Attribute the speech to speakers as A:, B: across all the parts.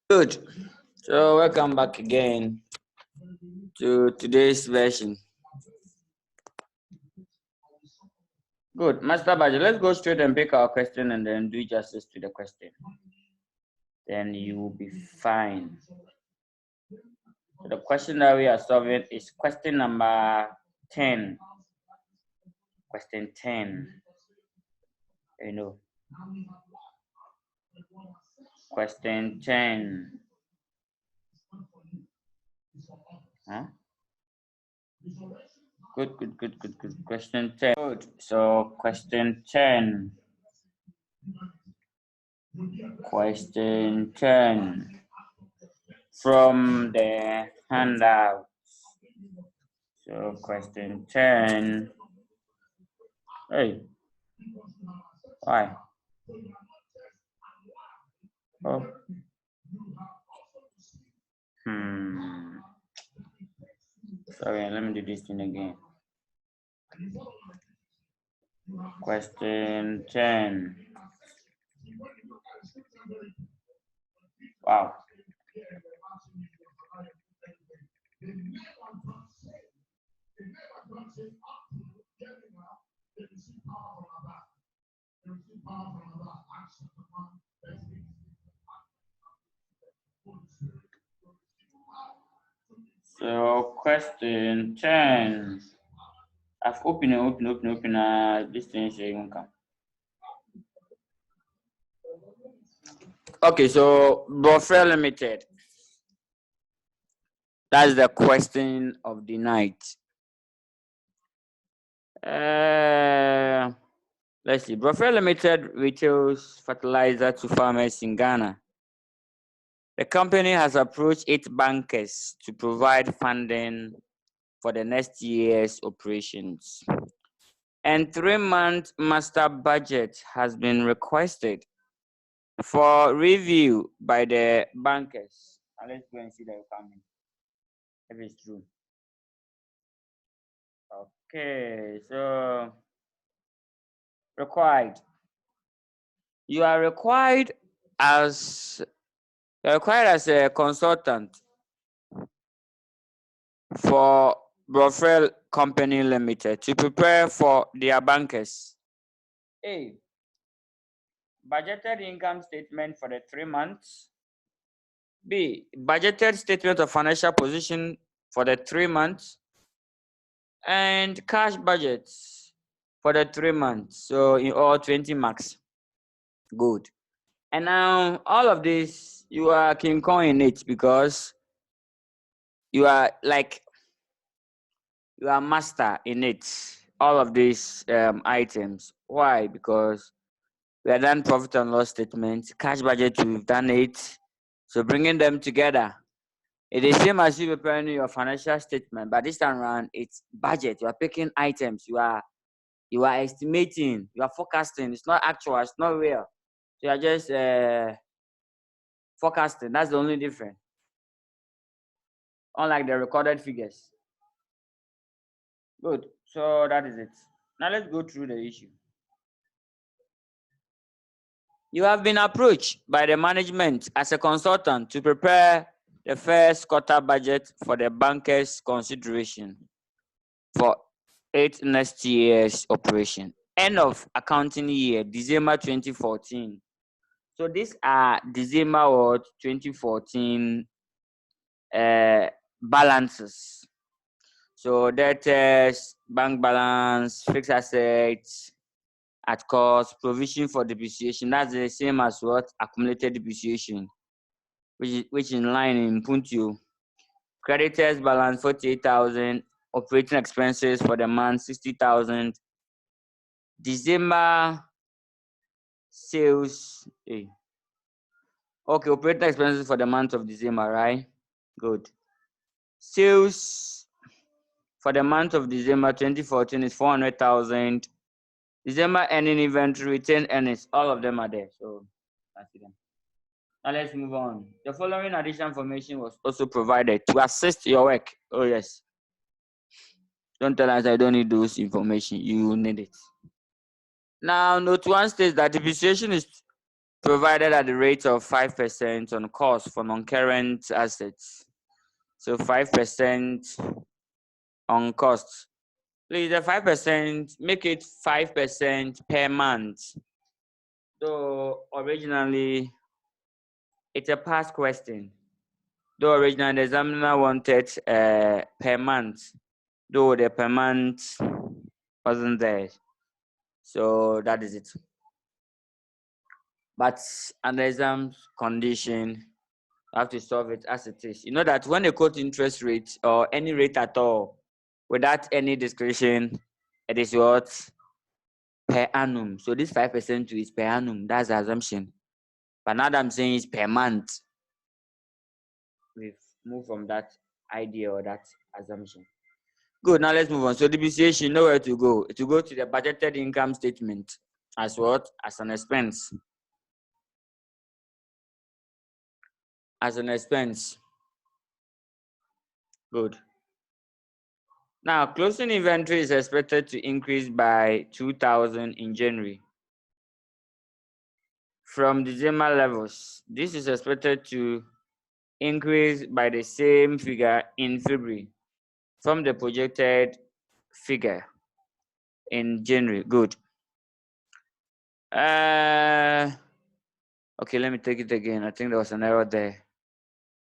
A: Good. So welcome back again to today's version. Good. Master Badger, let's go straight and pick our question and then do justice to the question. Then you will be fine. So the question that we are solving is question number 10. Question 10. You know. Question 10. Huh? Good. Question 10. Good. So question 10. Question 10 from the handout. So question 10. Hey, why? Oh. Sorry, let me do this thing again. Question 10. Wow. So question 10. I've opened this thing should even come. Okay, so Buffer Limited. That's the question of the night. Let's see. Buffer Limited retails fertilizer to farmers in Ghana. The company has approached 8 bankers to provide funding for the next year's operations. And 3-month master budget has been requested for review by the bankers. And let's go and see the comment if it's true. Okay, so required. You are required as a consultant for Brofel Company Limited to prepare for their bankers. A. Budgeted income statement for the 3 months. B. Budgeted statement of financial position for the 3 months. And cash budgets for the 3 months. So in all 20 marks. Good. And now all of this, you are King Kong in it because you are master in it. All of these items. Why? Because we have done profit and loss statement, cash budget, we've done it. So bringing them together, it is same as you preparing your financial statement, but this time around it's budget. You are picking items. You are estimating. You are forecasting. It's not actual. It's not real. So you are just forecasting. That's the only difference. Unlike the recorded figures. Good. So that is it. Now let's go through the issue. You have been approached by the management as a consultant to prepare the first quarter budget for the bankers' consideration for 8 next year's operation. End of accounting year, December 2014. So these are December 2014 balances. So debtors, bank balance, fixed assets at cost, provision for depreciation. That's the same as what accumulated depreciation, which in line in Puntu. Creditors balance 48,000. Operating expenses for the month 60,000. December sales. Okay, operating expenses for the month of December, right? Good. Sales for the month of December 2014 is 400,000. December ending inventory, retained earnings, all of them are there. So that's them. Now let's move on. The following additional information was also provided to assist your work. Oh yes. Don't tell us I don't need those information. You need it. Now, note 1 states that depreciation is provided at the rate of 5% on cost for non-current assets. So 5% on cost. Please, the 5%, make it 5% per month. So originally, it's a past question. Though originally the examiner wanted per month, though the per month wasn't there. So that is it. But under exam condition, you have to solve it as it is. You know that when they quote interest rate or any rate at all, without any discretion, it is what? Per annum. So this 5% is per annum. That's the assumption. But now that I'm saying is per month, we've moved from that idea or that assumption. Good, now let's move on. So depreciation, know where to go. To go to the budgeted income statement as what? As an expense. As an expense. Good. Now, closing inventory is expected to increase by 2,000 in January. From December levels, this is expected to increase by the same figure in February from the projected figure in January. Good. Okay, let me take it again. I think there was an error there.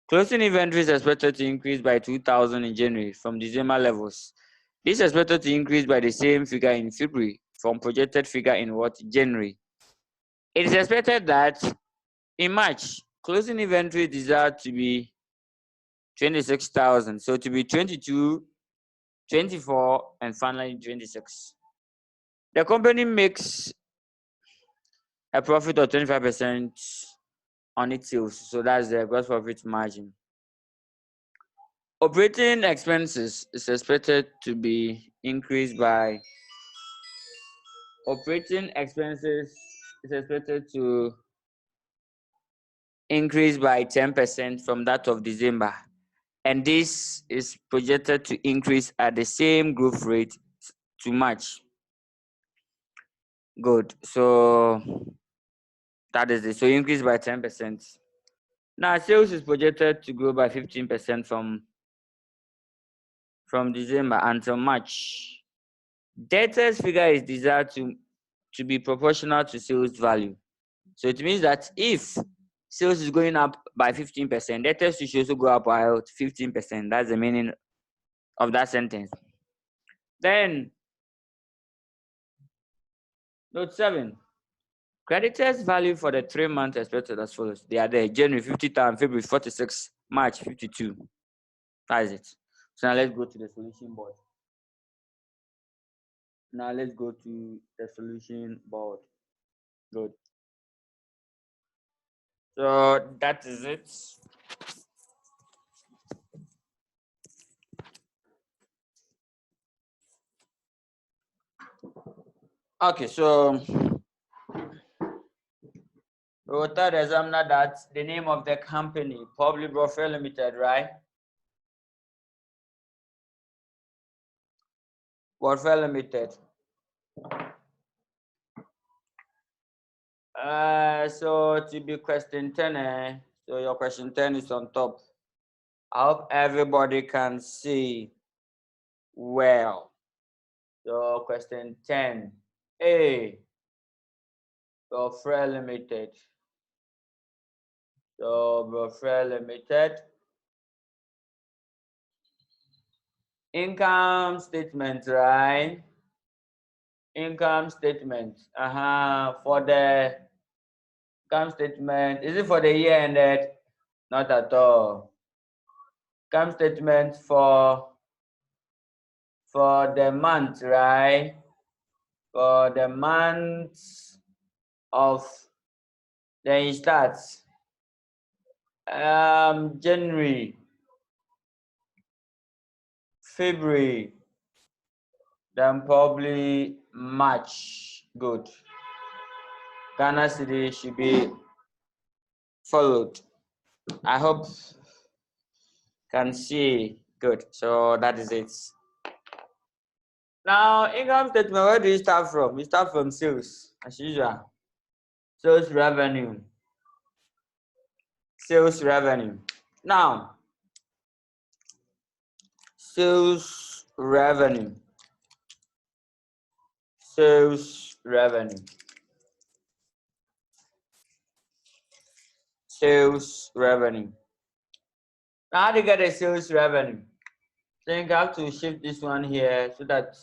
A: Closing inventory is expected to increase by 2,000 in January from December levels. This is expected to increase by the same figure in February from projected figure in what? January. It is expected that in March, closing inventory is desired to be 26,000. So to be 22, 24, and finally 26. The company makes a profit of 25% on its sales. So that's the gross profit margin. Operating expenses is expected to be increased by operating expenses is expected to increase by 10% from that of December. And this is projected to increase at the same growth rate to March. Good. So that is it. So increase by 10%. Now sales is projected to grow by 15% from December until March. Debtors figure is desired to be proportional to sales value. So it means that if sales is going up by 15%, debtors should also go up by 15%. That's the meaning of that sentence. Then, note 7. Creditors value for the 3 months expected as follows. They are there. January 50,000, February 46, March 52. That is it. So now let's go to the solution board. Now let's go to the solution board. Good. So that is it. Okay, so we will tell the examiner that the name of the company, Public Welfare Limited, right? Welfare Limited. So to be question 10, so your question 10 is on top. I hope everybody can see well. So question 10, A, Welfare Limited. So Welfare Limited. Income statement, right? Income statement. For the income statement, is it for the year ended? Not at all. Income statement for the month, right? For the month of, then it starts January, February, then probably March. Good. Ghana city should be followed. I hope can see. Good. So that is it. Now, income statement, where do you start from? You start from sales, as usual. Sales revenue. Sales revenue. Now, sales revenue. Sales revenue. Sales revenue. Now, how do you get a sales revenue? I think I have to shift this one here so that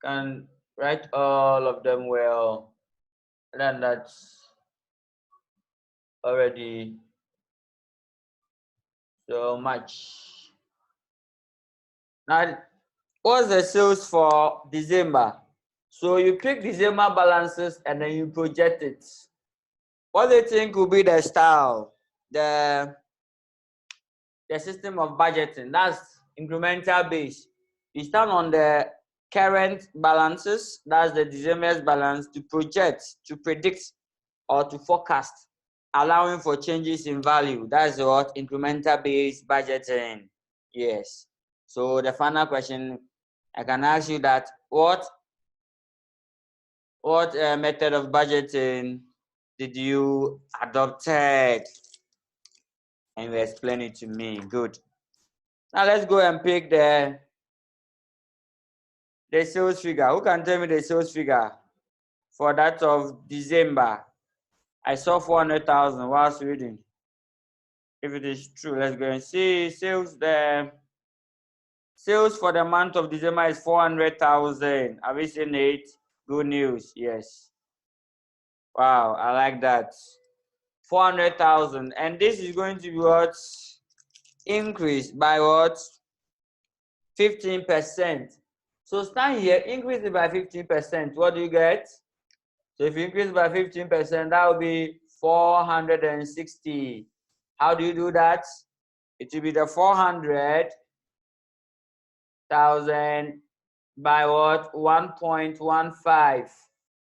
A: I can write all of them well. And then that's already so much. Now, what's the sales for December? So you pick December balances and then you project it. What do you think will be the style? The system of budgeting. That's incremental base. You start on the current balances, that's the December's balance, to project, to predict, or to forecast, allowing for changes in value. That's what incremental based budgeting. Yes. So the final question I can ask you that what method of budgeting did you adopted? And you explain it to me. Good. Now let's go and pick the sales figure. Who can tell me the sales figure for that of December? I saw 400,000 whilst reading. If it is true, let's go and see. Sales for the month of December is 400,000. Have you seen it? Good news. Yes. Wow, I like that. 400,000. And this is going to be what? Increased by what? 15%. So stand here, increase it by 15%. What do you get? So if you increase by 15%, that will be 460. How do you do that? It will be the 400,000 by what? 1.15.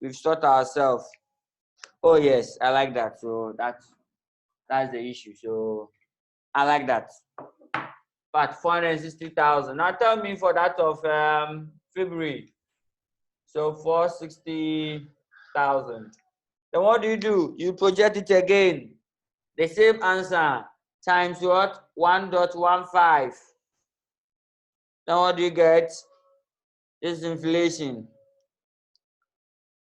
A: We've taught ourselves. Oh yes, I like that. So that's the issue. So I like that. But 460,000. Now tell me for that of February. So 460,000. Then what do? You project it again. The same answer times what? 1.15. Then what do you get? This is inflation.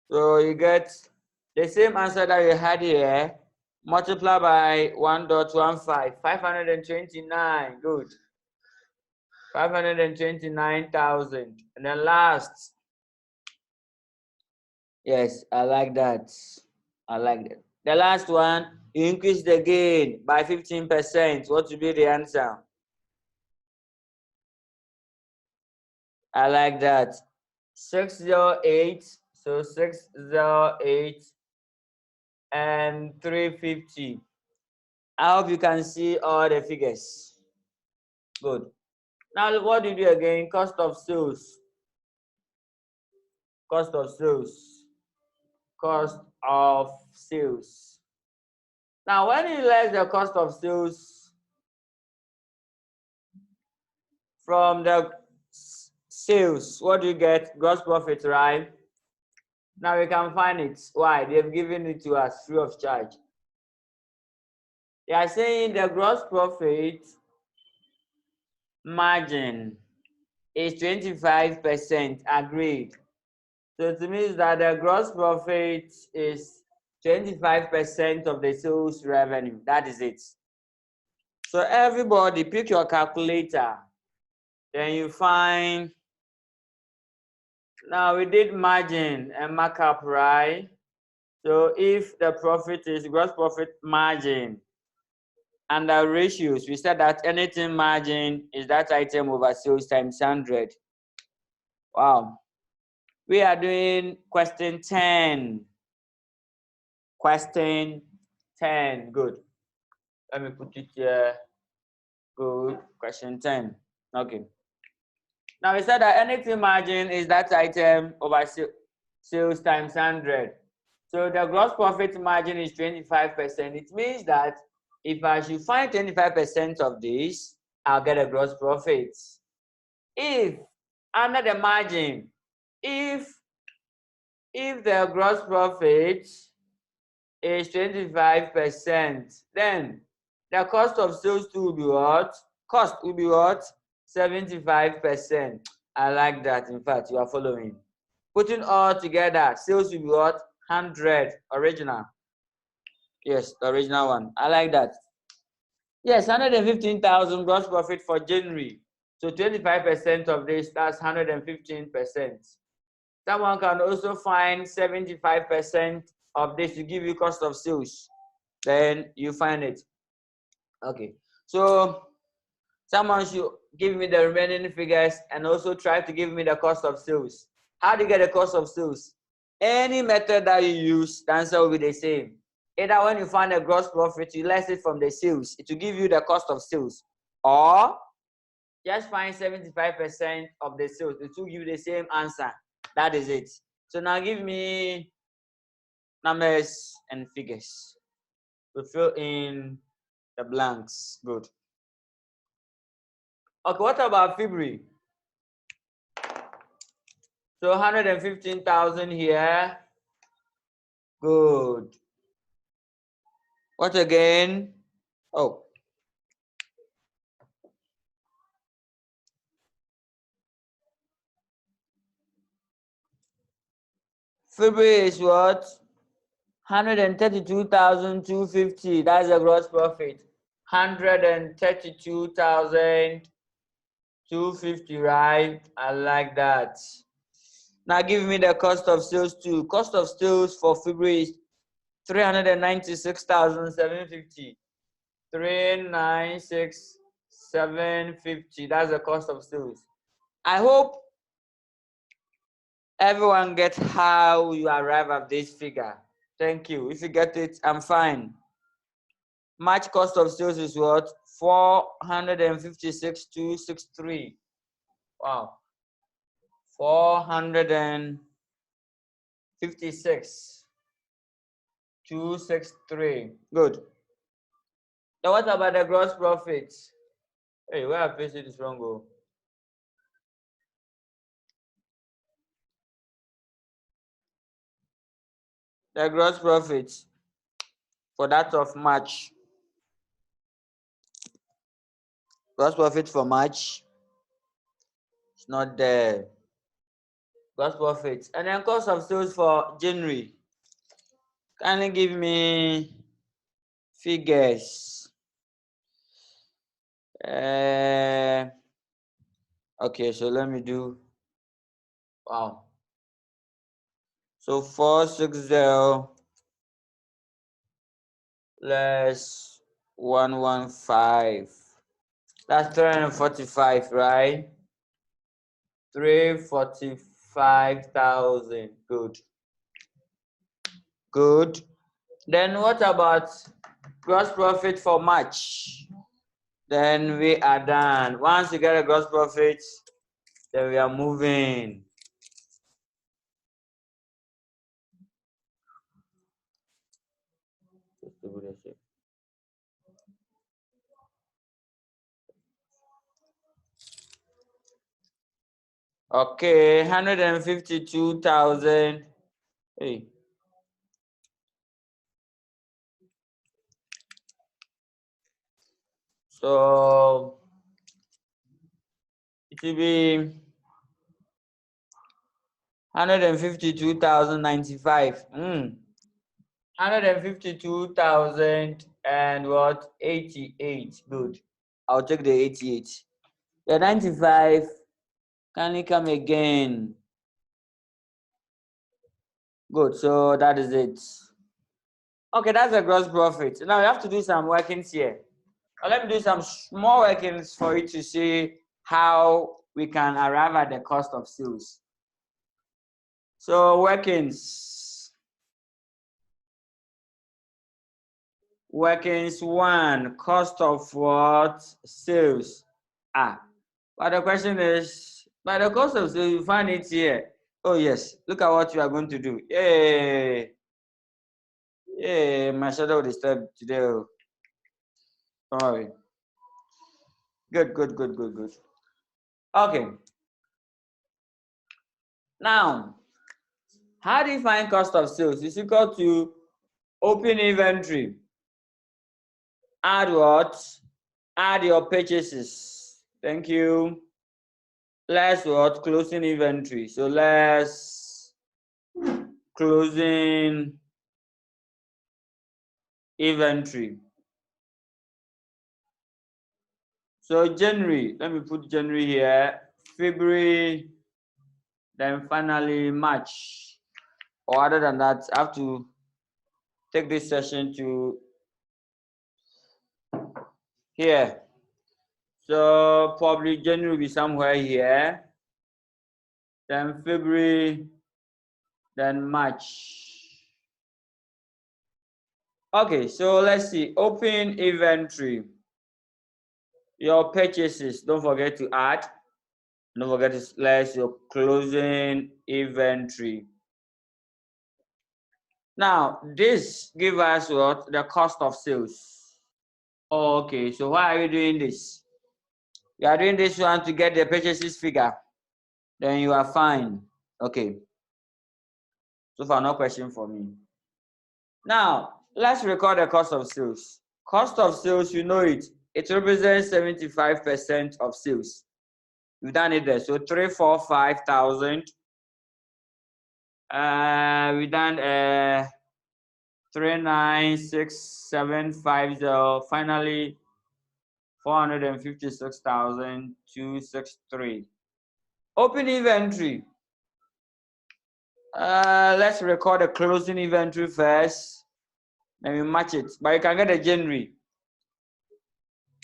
A: So you get the same answer that you had here, multiply by 1.15. 529. Good. 529,000. And then last. Yes, I like that. I like that. The last one, you increase the gain by 15%. What will be the answer? I like that. 608. So 608 and 350. I hope you can see all the figures. Good. Now what do you do again? Cost of sales. Cost of sales. Cost of sales. Now when you less the cost of sales from the sales, what do you get? Gross profit, right? Now we can find it. Why? They've given it to us free of charge. They are saying the gross profit margin is 25%. Agreed. So it means that the gross profit is 25% of the sales revenue. That is it. So everybody pick your calculator. Then you find. Now we did margin and markup, right? So if the profit is gross profit margin and the ratios, we said that anything margin is that item over sales times 100. Wow. We are doing question 10. Question 10. Good. Let me put it here. Good. Question 10. Okay. Now we said that anything margin is that item over sales times 100. So the gross profit margin is 25%. It means that if I should find 25% of this, I'll get a gross profit. If under the margin, if if the gross profit is 25%, then the cost of sales too will be what? Cost will be what? 75%. I like that. In fact, you are following. Putting all together, sales will be what? 100. Original. Yes, the original one. I like that. Yes, 115,000 gross profit for January. So 25% of this, that's 115%. Someone can also find 75% of this to give you cost of sales. Then you find it. Okay. So someone should give me the remaining figures and also try to give me the cost of sales. How do you get the cost of sales? Any method that you use, the answer will be the same. Either when you find a gross profit, you less it from the sales, it will give you the cost of sales. Or just find 75% of the sales, it will give you the same answer. That is it. So now give me numbers and figures to fill in the blanks. Good. Okay, what about February? So 115,000 here. Good. What again? Oh. February is what? 132,250. That's the gross profit. 132,250, right? I like that. Now give me the cost of sales too. Cost of sales for February is 396,750. 396,750. That's the cost of sales. I hope everyone gets how you arrive at this figure. Thank you. If you get it, I'm fine. March cost of sales is what? 456,263. Wow. 456,263. Good. Now what about the gross profit? Hey, where I pasted this wrong? Go. The gross profit for that of March. Gross profit for March. It's not there. Gross profit. And then cost of sales for January. Can you give me figures? Okay, so let me do. Wow. So 460 less 115. That's 345, right? 345,000. Good. Good. Then what about gross profit for March? Then we are done. Once you get a gross profit, then we are moving. Okay, 152,000. Hey. So it will be 152,095. 152,000 and what? 88. Good. I'll take the 88. The 95. Can you come again? Good. So that is it. Okay, that's the gross profit. Now we have to do some workings here. Now let me do some small workings for you to see how we can arrive at the cost of sales. So workings. Workings 1, cost of what? Sales. But the question is, by the cost of sales, you find it here. Oh yes, look at what you are going to do. Yay! Yay, my shadow will disturb today. Don't worry. Good, good, good, good, good. Okay. Now, How do you find cost of sales? It's equal to open inventory. Add what? Add your purchases. Thank you. Less what? Closing inventory. So less closing inventory. So January, let me put January here, February, then finally March. Or other than that, I have to take this session to here. So probably January will be somewhere here, then February, then March. Okay, so let's see, open inventory. Your purchases, don't forget to add. Don't forget to slash your closing inventory. Now, this gives us what? The cost of sales. Okay, so why are you doing this? You are doing this one to get the purchases figure. Then you are fine. Okay. So far, no question for me. Now, let's record the cost of sales. Cost of sales, you know it. It represents 75% of sales. We've done it there. So 345,000. We done 396,750. Finally, 456,263. Open inventory. Let's record the closing inventory first. Then we match it. But you can get the January.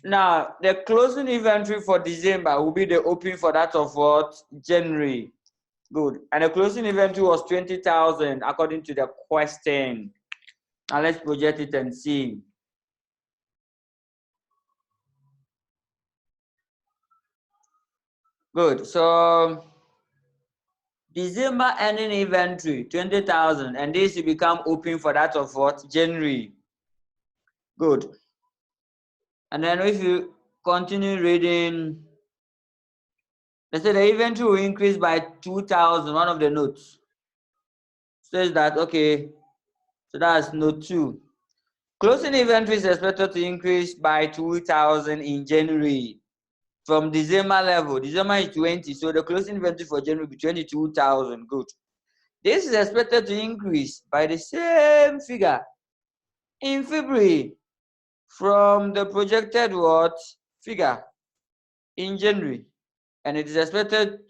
A: Now, the closing inventory for December will be the open for that of what? January. Good. And the closing inventory was 20,000 according to the question. Now let's project it and see. Good. So December ending inventory 20,000, and this will become open for that of what? January. Good. And then if you continue reading, let's say the inventory will increase by 2,000. One of the notes says that, okay, so that's note 2. Closing inventory is expected to increase by 2,000 in January from December level. December is 20, so the closing inventory for January will be 22,000. Good. This is expected to increase by the same figure in February from the projected what figure in January, and it is expected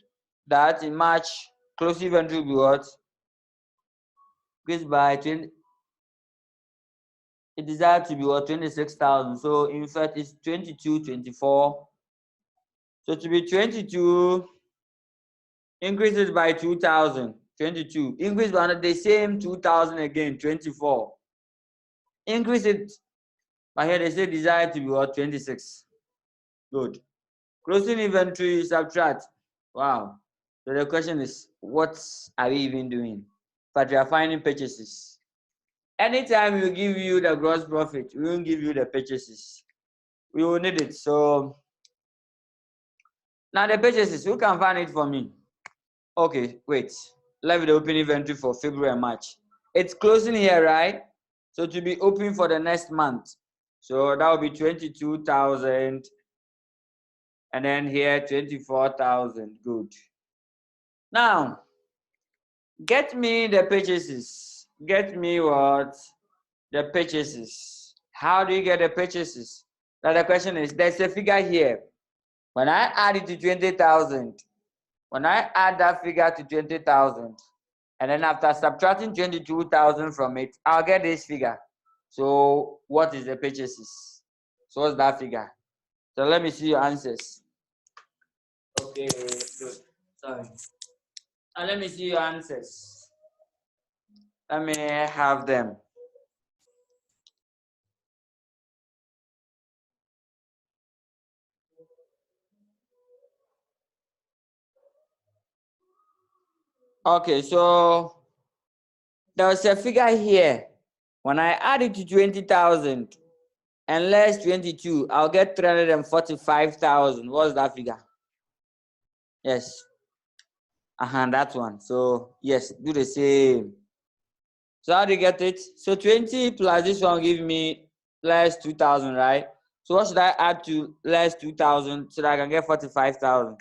A: that in March closing inventory will be what? Increased by 20. It desired to be what? 26,000. So in fact it's 22, 24. So to be 22 increases by 2,000. 22 increase by the same 2,000 again. 24 increase it, but here they say desired to be what? 26. Good. Closing inventory subtract. Wow. So the question is, what are we even doing? But we are finding purchases. Anytime we give you the gross profit, we won't give you the purchases. We will need it. So now the purchases, who can find it for me? Okay, wait. Let me open inventory for February and March. It's closing here, right? So to be open for the next month. So that will be 22,000. And then here 24,000. Good. Now, get me the purchases. Get me what? The purchases. How do you get the purchases? Now the question is, there's a figure here. When I add it to 20,000, when I add that figure to 20,000, and then after subtracting 22,000 from it, I'll get this figure. So what is the purchases? So what's that figure? So let me see your answers. Okay, good. Sorry. Now let me see your answers. Let me have them. Okay, so there's a figure here. When I add it to 20,000 and less 22, I'll get 345,000. What's that figure? Yes. That one. So yes, do the same. So how do you get it? So 20 plus this one give me less 2,000, right? So what should I add to less 2,000 so that I can get 45,000?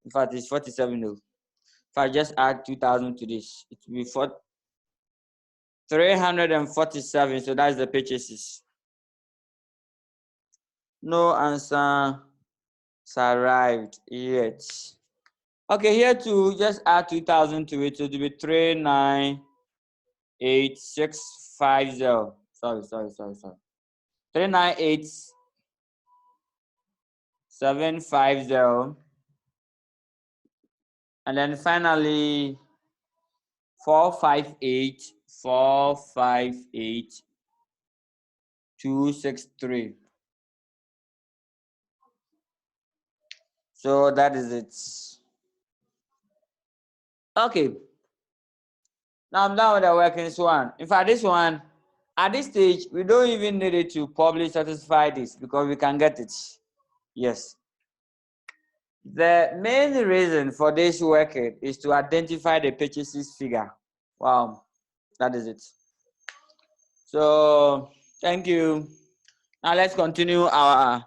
A: In fact, it's 47 though. If I just add 2,000 to this, it will be 347. So that's the purchases. No answer arrived yet. Okay, here to just add 2,000 to it. So it will be 398,650. Sorry. 398,750. And then finally 458,263. So that is it. Okay. Now I'm done with the working one. In fact, this one, at this stage, we don't even need it to publicly satisfy this because we can get it. Yes. The main reason for this working is to identify the purchases figure. Wow, that is it. So thank you. Now let's continue our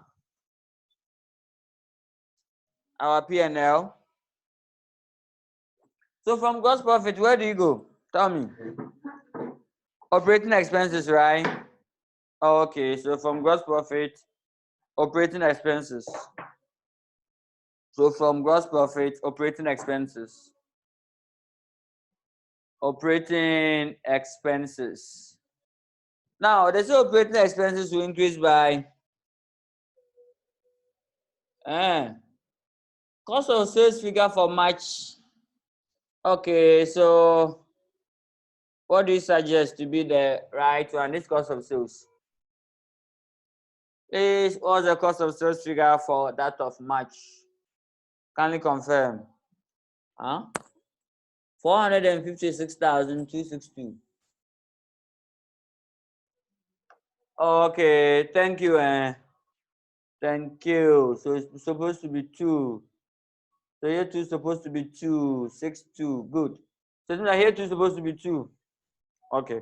A: P&L. So from gross profit, where do you go? Tell me. Operating expenses, right? Okay, so from gross profit, operating expenses. So from gross profit, operating expenses. Operating expenses. Now, they say operating expenses will increase by cost of sales figure for March. Okay, so what do you suggest to be the right one? This cost of sales. This was the cost of sales figure for that of March. Can you confirm? Huh? 456,262. Okay, thank you. Thank you. So it's supposed to be 2. So here 2 is supposed to be 262. Good. So here 2 is supposed to be 2. Okay.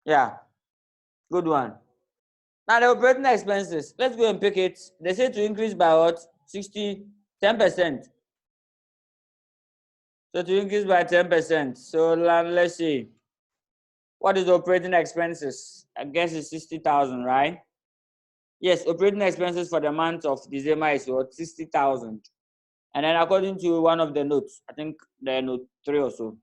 A: Yeah. Good one. Now the operating expenses. Let's go and pick it. They say to increase by what? 10%. So to increase by 10%. So let's see. What is operating expenses? I guess it's 60,000, right? Yes, operating expenses for the month of December is what? 60,000. And then according to one of the notes, I think the note 3 or so.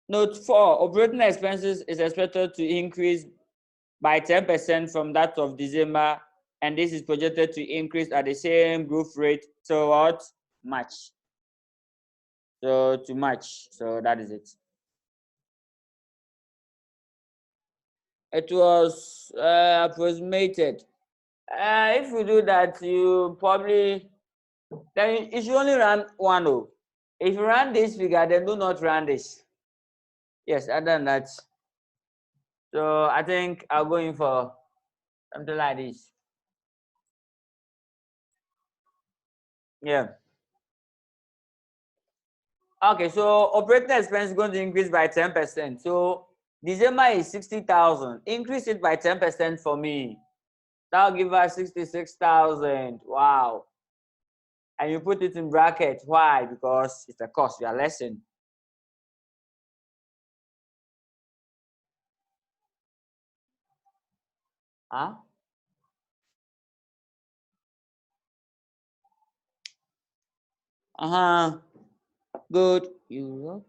A: Note 4, operating expenses is expected to increase by 10% from that of December, and this is projected to increase at the same growth rate towards March. So to March, so that is it. It was approximated. If you do that, you probably, then you should only run one. Oh. If you run this figure, then do not run this. Yes, other than that. So I think I'll go in for something like this. Yeah. Okay, so operating expense is going to increase by 10%. So December is 60,000. Increase it by 10% for me. That'll give us 66,000. Wow. And you put it in bracket. Why? Because it's a cost. We are lesson. Huh? Good. You wrote.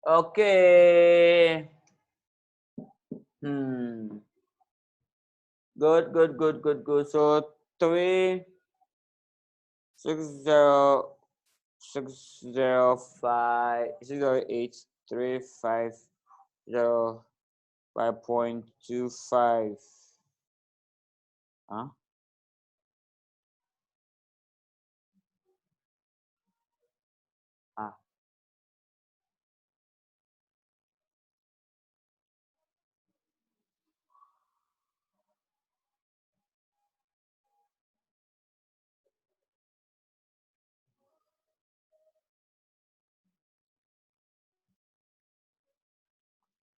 A: Okay. Good. So 360,608,350.25. Huh? Ah.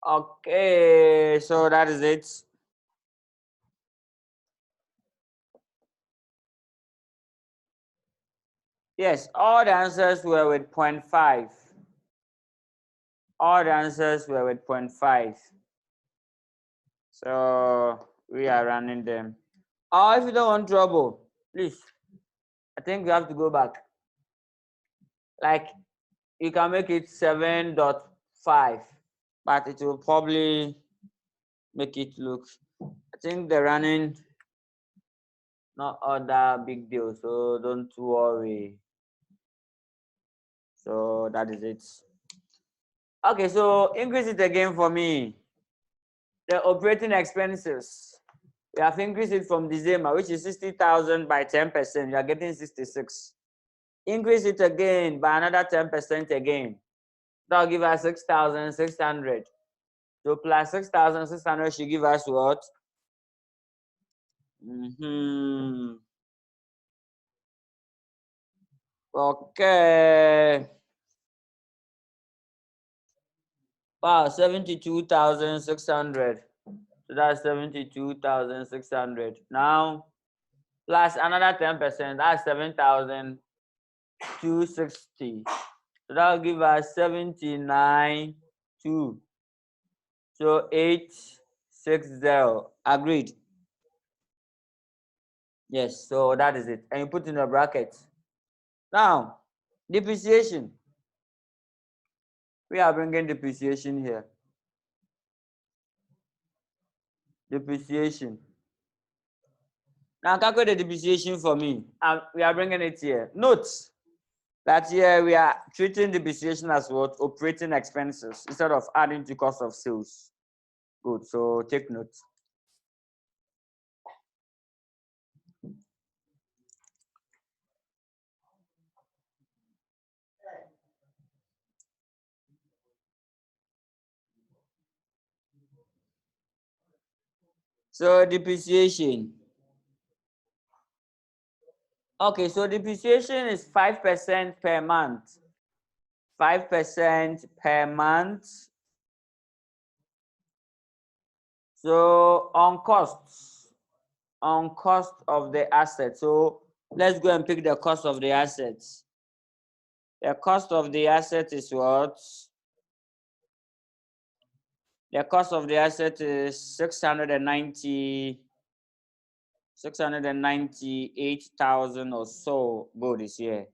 A: Okay, so that is it. Yes, all the answers were with 0.5. All the answers were with 0.5. So we are running them. Or if you don't want trouble, please, I think you have to go back. Like you can make it 7.5, but it will probably make it look. I think they're running not other big deal, so don't worry. So that is it. Okay, so increase it again for me. The operating expenses. We have increased it from December, which is 60,000 by 10%. You are getting 66. Increase it again by another 10% again. That'll give us 6,600. So plus 6,600 should give us what? Okay. Wow, 72,600. So that's 72,600. Now, plus another 10%, that's 7,260. So that'll give us 79,2. So 860. Agreed. Yes, so that is it. And you put in a bracket. Now, depreciation. We are bringing depreciation here. Depreciation. Now calculate the depreciation for me. We are bringing it here. Note that here we are treating depreciation as what? Operating expenses instead of adding to cost of sales. Good, so take note. So depreciation. Okay, so depreciation is 5% per month. 5% per month. So on cost of the asset. So let's go and pick the cost of the assets. The cost of the asset is what? The cost of the asset is 698,000 or so. Good is here.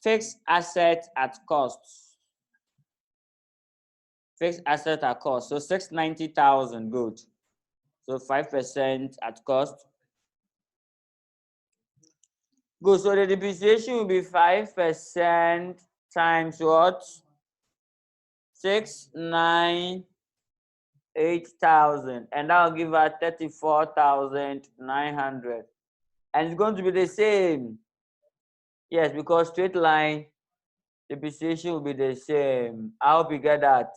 A: Fixed asset at cost. Fixed asset at cost. So 690,000. Good. So 5% at cost. Good. So the depreciation will be 5% times what? 698,000, and that will give us 34,900, and it's going to be the same. Yes, because straight line depreciation will be the same. I hope you get that.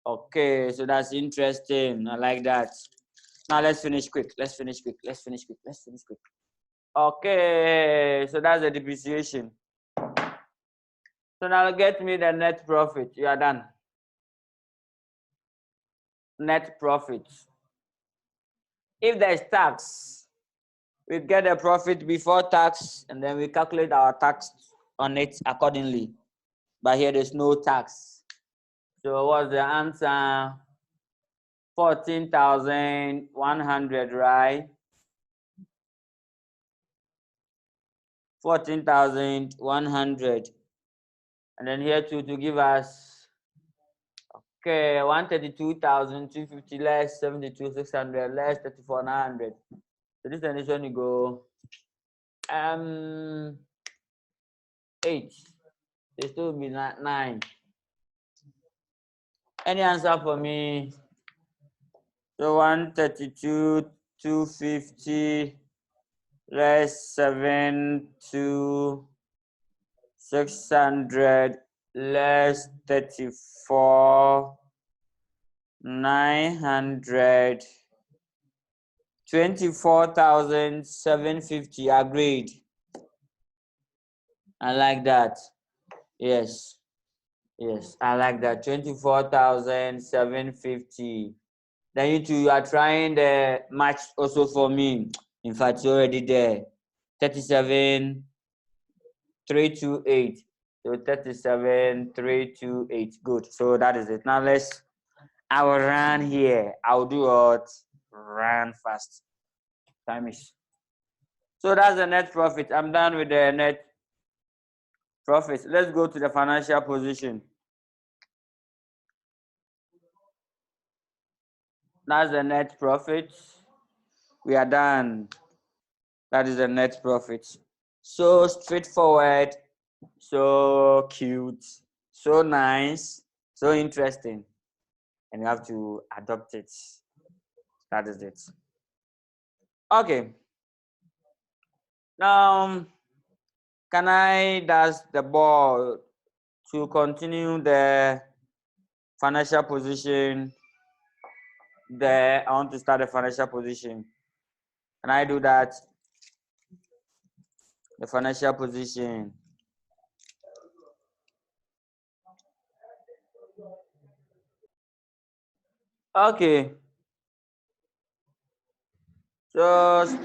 A: Okay, so that's interesting. I like that. Now let's finish quick. Let's finish quick. Okay, so that's the depreciation. So now get me the net profit. You are done. Net profit. If there's tax, we get the profit before tax, and then we calculate our tax on it accordingly. But here there's no tax. So what's the answer? 14,100, right? 14,100. And then here to give us, okay, 132,250 less 72,600 less 34,900. So this one is when you go 8. It still be 9. Any answer for me? So 132 250 less 7 to 600 less 34 900 24,750. Agreed. I like that. Yes. Yes, I like that. 24,750. Then you are trying the match also for me. In fact, you're already there. 37,328. So 37,328. Good. So that is it. Now I will run here. I'll do what? Run fast. Time is. So that's the net profit. I'm done with the net profit. Let's go to the financial position. That's the net profit. We are done. That is the net profit. So straightforward, so cute, so nice, so interesting. And you have to adopt it. That is it. Okay. Now, can I dash the ball to continue the financial position there? I want to start the financial position. Can I do that? The financial position. Okay. Just,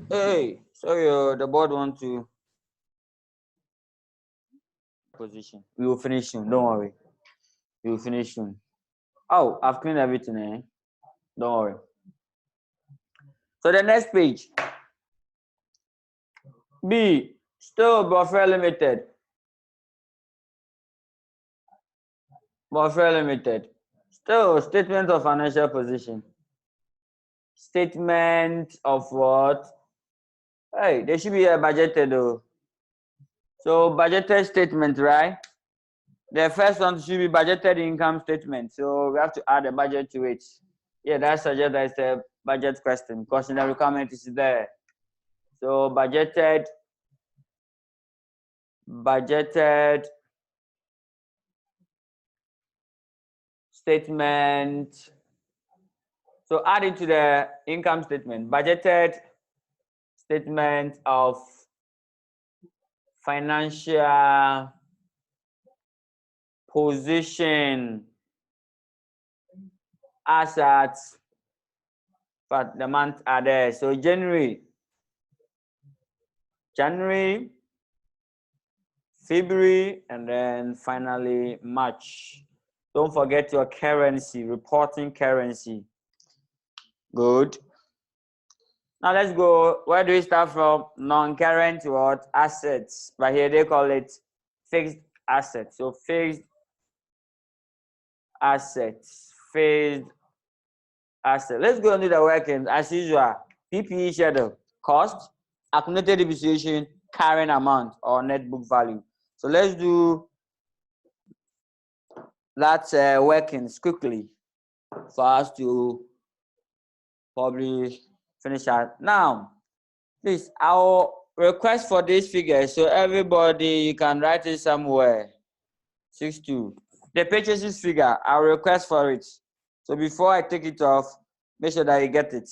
A: hey, sorry, the board want to position. We will finish soon. Don't worry. We will finish soon. Oh, I've cleaned everything, eh? Don't worry. So the next page. B, still Buffer Limited. Buffer Limited. Still statement of financial position. Statement of what? Hey, there should be a budgeted though. So budgeted statement, right? The first one should be budgeted income statement. So we have to add a budget to it. Yeah, that suggests that it's a budget question because in the requirement is there. So budgeted statement. So add it to the income statement. Budgeted statement of financial position, assets, but the months are there. So January, February, and then finally March. Don't forget your currency, reporting currency. Good. Now let's go. Where do we start from? Non-current what? Assets. But here they call it fixed assets. So fixed assets. Fixed asset. Let's go into the workings as usual. PPE schedule. Cost, accumulated depreciation, carrying amount or net book value. So let's do that workings quickly for us to probably finish that. Now, please, I'll request for this figure. So everybody, you can write it somewhere. 62. The purchases figure, I'll request for it. So before I take it off, make sure that you get it.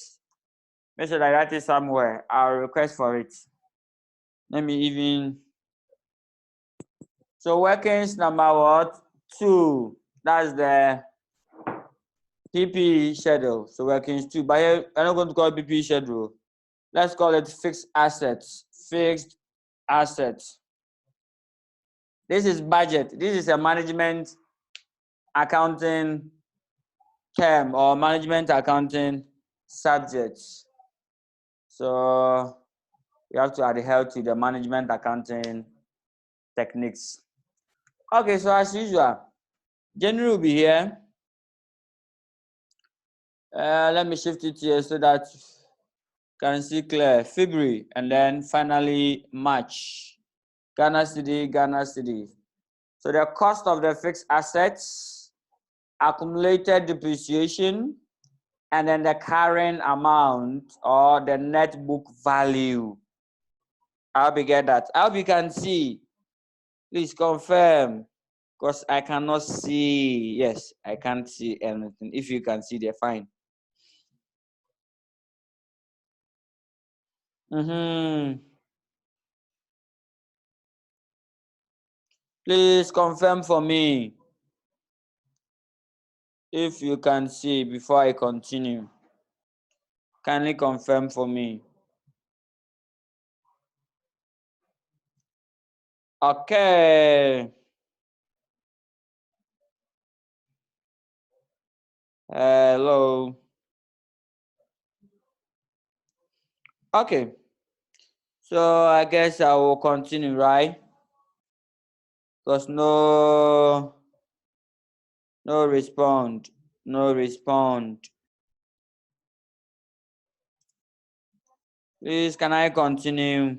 A: Make sure that I write it somewhere. I'll request for it. Let me even. So workings number what? 2. That's the PPE schedule. So workings 2. But here, I'm not going to call it PPE schedule. Let's call it fixed assets. Fixed assets. This is budget. This is a management accounting term or management accounting subject. So you have to adhere to the management accounting techniques. Okay, so as usual, January will be here. Let me shift it here so that you can see clear. February, and then finally March. Ghana cedi, Ghana cedi. So the cost of the fixed assets, accumulated depreciation, and then the current amount or the net book value. I hope you get that. I hope you can see. Please confirm, because I cannot see. Yes, I can't see anything. If you can see, they're fine. Please confirm for me if you can see before I continue. Kindly confirm for me. Okay. Hello. Okay. So I guess I will continue, right? Because no respond. No respond. Please, can I continue?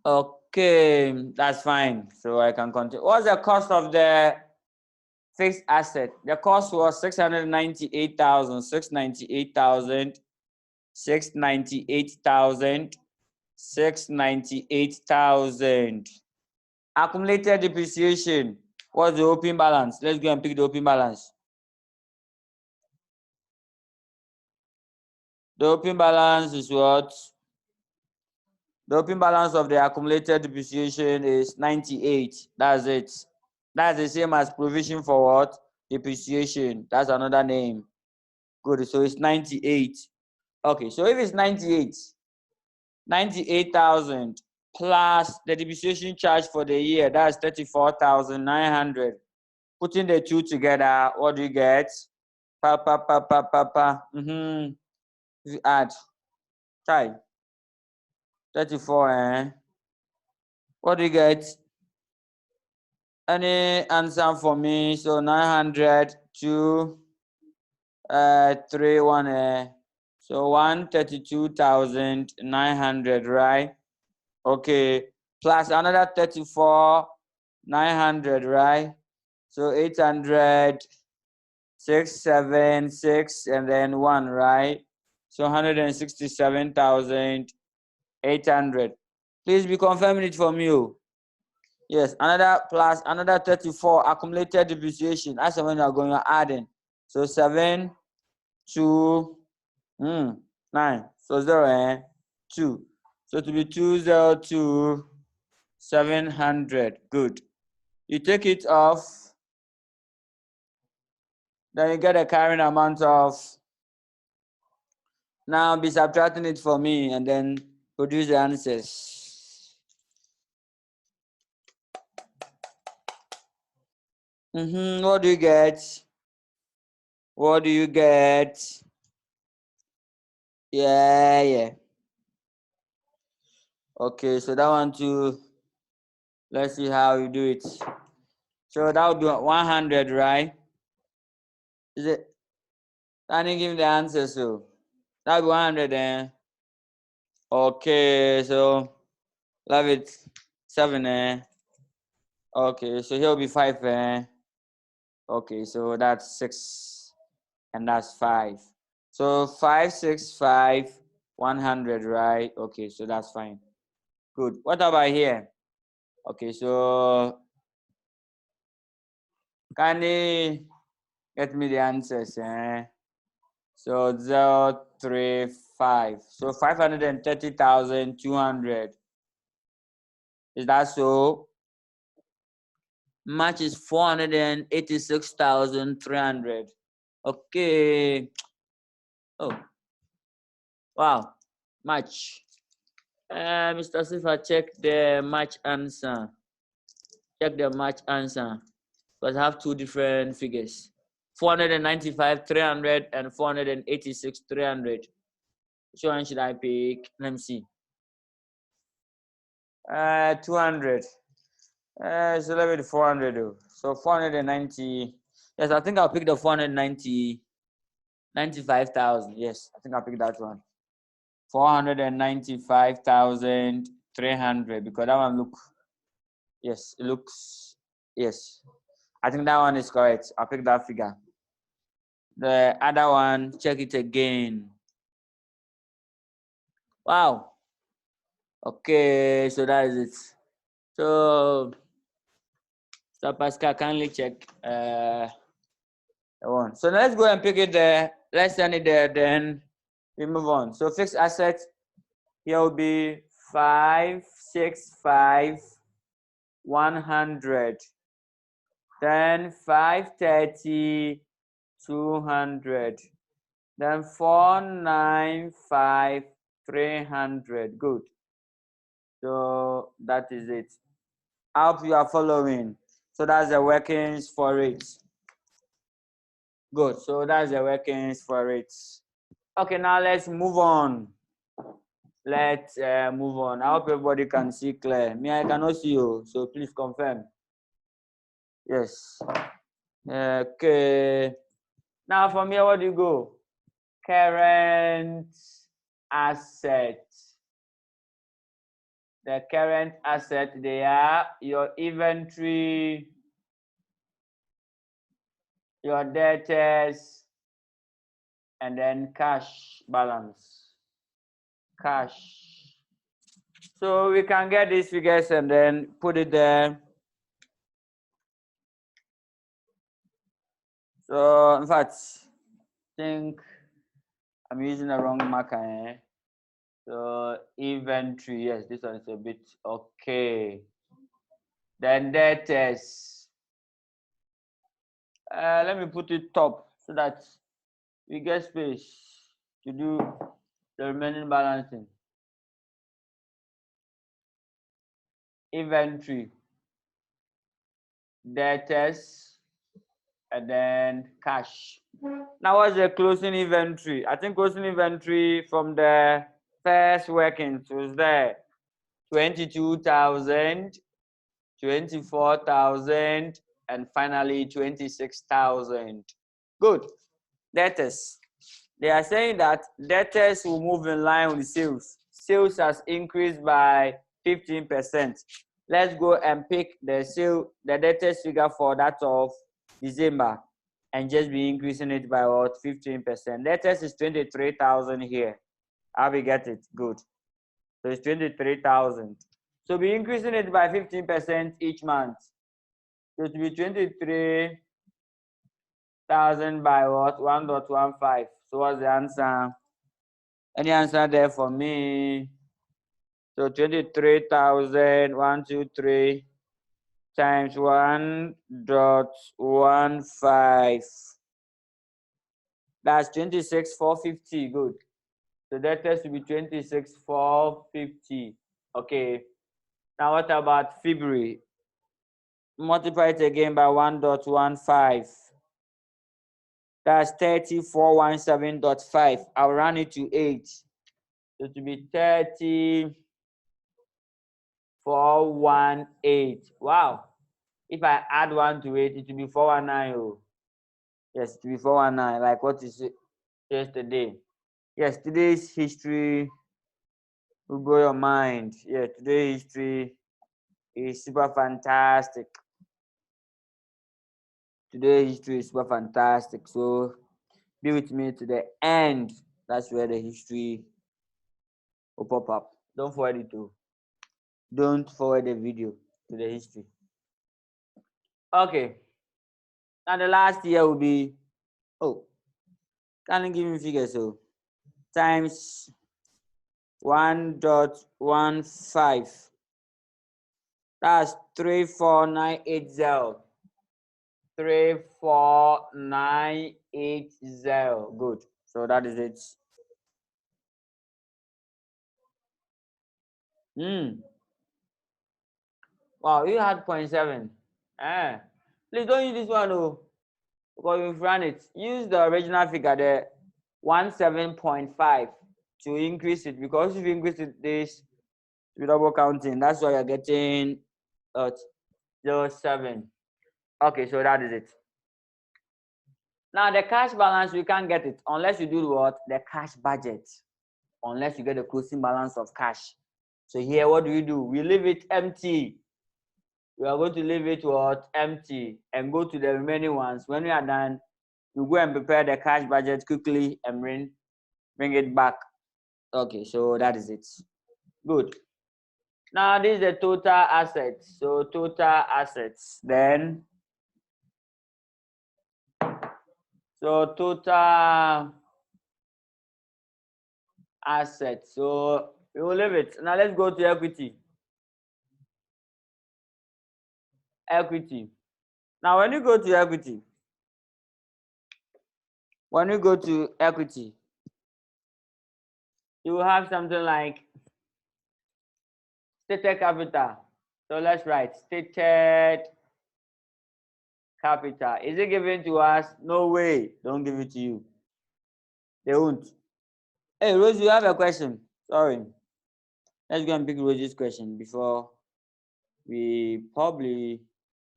A: Okay, that's fine. So I can continue. What's the cost of the fixed asset? The cost was 698,000, 698,000, 698,000, 698,000. Accumulated depreciation. What's the opening balance? Let's go and pick the opening balance. The opening balance is what? The opening balance of the accumulated depreciation is 98. That's it. That's the same as provision for what? Depreciation. That's another name. Good. So it's 98. Okay. So if it's 98,000 plus the depreciation charge for the year, that's 34,900. Putting the two together, what do you get? Pa. If you add, try 34, what do you get? Any answer for me? So 900 to 3 1, so 132,900, right? Okay, plus another 34,900, right? So 800, 6, 7, 6, and then 1, right? So 167,800. Please be confirming it from you. Yes, another plus another 34 accumulated depreciation. That's when you're going to adding. So 7, 2, 9. So 0, 2. So to be 202, 700. Good. You take it off. Then you get a carrying amount of. Now be subtracting it for me and then produce the answers. What do you get? What do you get? Yeah. Okay, so that one too. Let's see how you do it. So that would be 100, right? Is it? Can you give me the answer? So that would be 100 then. Okay, so love it. 7, Okay, so here will be 5, Okay, so that's 6 and that's 5. So 5, 6, 5, 100, right? Okay, so that's fine. Good. What about here? Okay, so can you get me the answers? So 0, 3, 5. So 530,200. Is that so? Match is 486,300. Okay. Oh, wow. Match. Mr. Sifa, check the match answer. Check the match answer. Because I have two different figures. 495, 300 and 486, 300. Which one should I pick? Let me see. 200. So let me 400 though. So 490. Yes, I think I'll pick the 490. 95,000. Yes, I think I'll pick that one. 495,300 because that one look. Yes, it looks Yes, I think that one is correct. I'll pick that figure. The other one, check it again. Wow. Okay, so that is it. So Pascal, kindly check the one. So let's go and pick it there. Let's send it there, then we move on. So fixed asset here will be 565 100. Then 530 200. Then 495 300. Good. So that is it. I hope you are following. So that's the workings for it. Good. So that's the workings for it. Okay, now let's move on. Let's move on. I hope everybody can see clear. Me, I cannot see you, so please confirm. Yes. Okay. Now from here, where do you go? Current asset. The current asset, they are your inventory, your debtors, and then cash balance. Cash. So we can get these figures and then put it there. So in fact, I think I'm using the wrong marker. Eh? So inventory, yes, this one is a bit okay. Then debtors. Let me put it top so that we get space to do the remaining balancing. Inventory, debtors, and then cash. Now what's the closing inventory? I think closing inventory from the first workings was there 22,000, 24,000, and finally 26,000. Good. Debtors. They are saying that debtors will move in line with sales. Sales has increased by 15%. Let's go and pick the debtors figure for that of December and just be increasing it by what? 15%. Debtors is 23,000 here. How we get it? Good. So it's 23,000. So be increasing it by 15% each month. So it will be 23,000 by what? 1.15. So what's the answer? Any answer there for me? So 23,000, 123 times 1.15. That's 26,450. Good. So that has to be 26,450. Okay. Now what about February? Multiply it again by 1.15. That's 3417.5. I'll run it to 8. So it will be 30,418. Wow. If I add 1 to 8, it will be 419. Oh. Yes, it will be 419, like what is it yesterday. Yes, today's history will blow your mind. Yeah, today's history is super fantastic. Today's history is super fantastic. So be with me to the end. That's where the history will pop up. Don't forward it to. Don't forward the video to the history. Okay. Now the last year will be, can you give me figures? So times 1.15. That's 34980. 34980. Good. So that is it. Wow, you had 0.7. Please don't use this one, because you've run it. Use the original figure there, 17.5, to increase it, because if you increase it this with double counting, that's why you're getting 0.07. Okay, so that is it. Now the cash balance, we can't get it unless you do what? The cash budget. Unless you get the closing balance of cash. So here, what do? We leave it empty. we are going to leave it what empty and go to the remaining ones. When we are done, you go and prepare the cash budget quickly and bring it back. Okay, so that is it. Good. Now this is the total assets. So total assets. Then so total assets. So we will leave it. Now let's go to equity. Equity. Now when you go to equity, you will have something like stated capital. So let's write stated capital. Is it given to us? No way. Don't give it to you. They won't. Hey, Rose, you have a question. Sorry. Let's go and pick Rose's question before we probably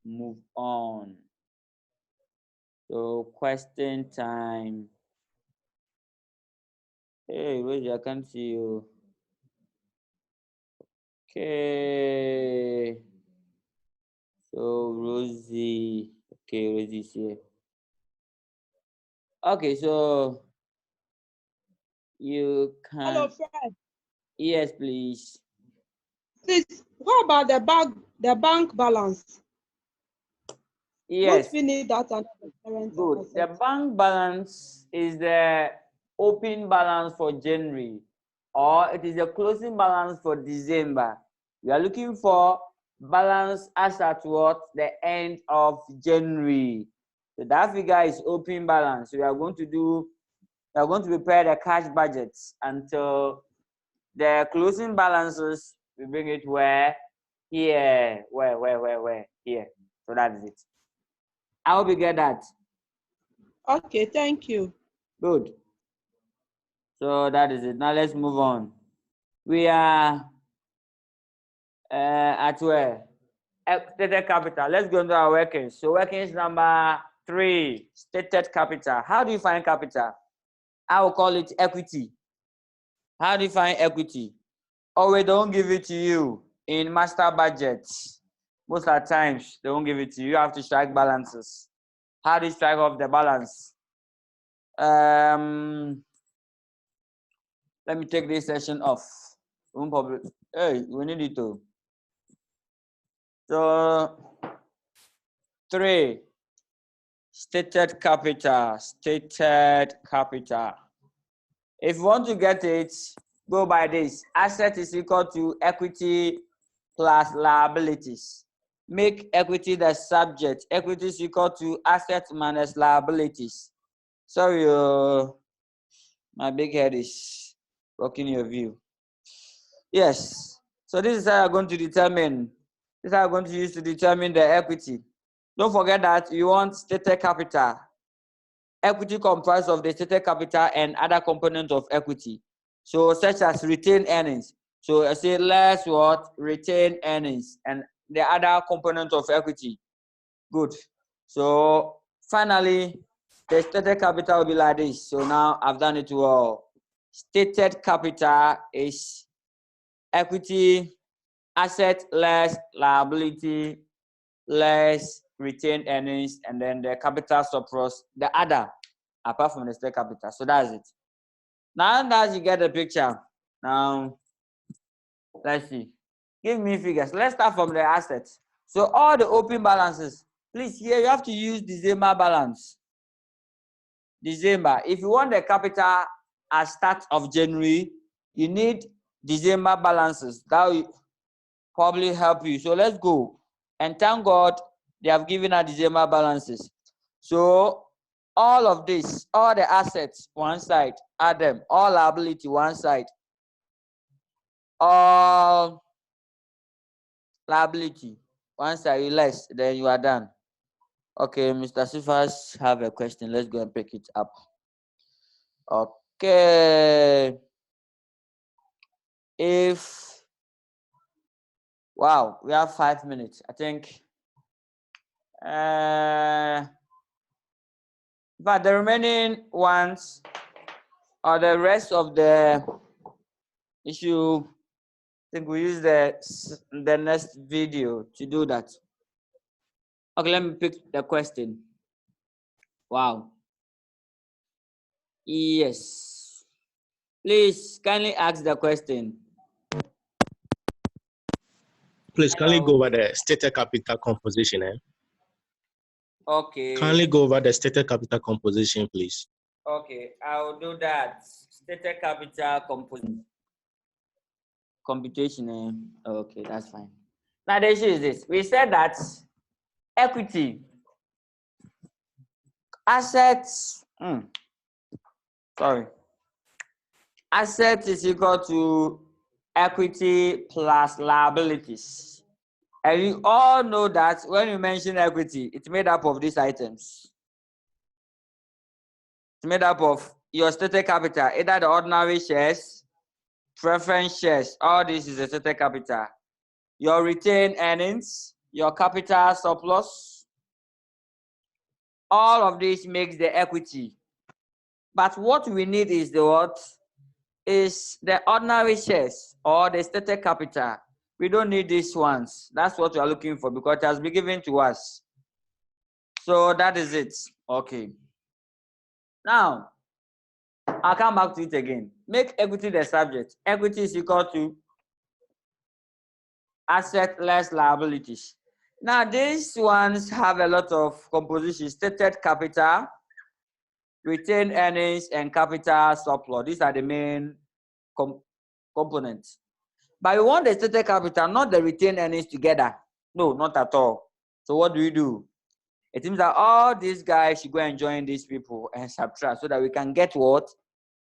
A: move on. So question time. Hey, Rosie, I can't see you. Okay. So Rosie. Okay, Rosie's here. Okay, so you can.
B: Hello, Fred.
A: Yes, please.
B: Please, what about the bank balance?
A: Yes.
B: Don't we need that under the current
A: Good. The
B: asset?
A: bank balance is the opening balance for January, or it is the closing balance for December. We are looking for balance as at what? The end of January. So that figure is opening balance. So we are going to prepare the cash budgets until the closing balances. We bring it where? Here. Where? Here. So that is it. I hope you get that.
B: Okay, thank you.
A: Good. So that is it. Now let's move on. We are at where? Stated capital. Let's go into our workings. So workings number 3, stated capital. How do you find capital? I will call it equity. How do you find equity? Oh, we don't give it to you in master budgets. Most of the times, they won't give it to you. You have to strike balances. How do you strike off the balance? Let me take this session off. Hey, we need it to. So 3, stated capital. If you want to get it, go by this. Asset is equal to equity plus liabilities. Make equity the subject. Equity is equal to asset minus liabilities. Sorry, my big head is blocking your view. Yes. So this is how you're going to determine. This is how you're going to use to determine the equity. Don't forget that you want stated capital. Equity comprised of the stated capital and other components of equity. So such as retained earnings. So I say less what? Retained earnings and the other components of equity. Good. So finally, the stated capital will be like this. So now I've done it well. Stated capital is equity, asset less liability less retained earnings, and then the capital surplus, the other, apart from the stated capital. So that's it. Now that you get the picture, now let's see. Give me figures. Let's start from the assets. So all the open balances, please, here you have to use December balance. December. If you want the capital at start of January, you need December balances. That will probably help you. So let's go. And thank God they have given us December balances. So all of this, all the assets one side, add them. All liability one side. All liability one side, you less, then you are done. Okay, Mr. Sifas have a question. Let's go and pick it up. Okay. Wow, we have 5 minutes. I think but the remaining ones or the rest of the issue, I think we use the next video to do that. Okay, let me pick the question. Wow. Yes. Please kindly ask the question.
C: Please, kindly go over the stated capital composition.
A: Okay.
C: Kindly go over the stated capital composition, please.
A: Okay, I'll do that. Stated capital computation. Okay, that's fine. Now the issue is this. We said that equity, assets, assets is equal to equity plus liabilities. And you all know that when you mention equity, it's made up of these items. It's made up of your stated capital, either the ordinary shares, preference shares, all this is a stated capital. Your retained earnings, your capital surplus, all of this makes the equity. But what we need is the what? Is the ordinary shares or the stated capital. We don't need these ones. That's what we are looking for because it has been given to us. So that is it. Okay. Now, I'll come back to it again. Make equity the subject. Equity is equal to asset less liabilities. Now, these ones have a lot of composition. Stated capital, retained earnings, and capital surplus. These are the main components. But we want the stated capital, not the retained earnings together. No, not at all. So what do? It seems that all these guys should go and join these people and subtract so that we can get what?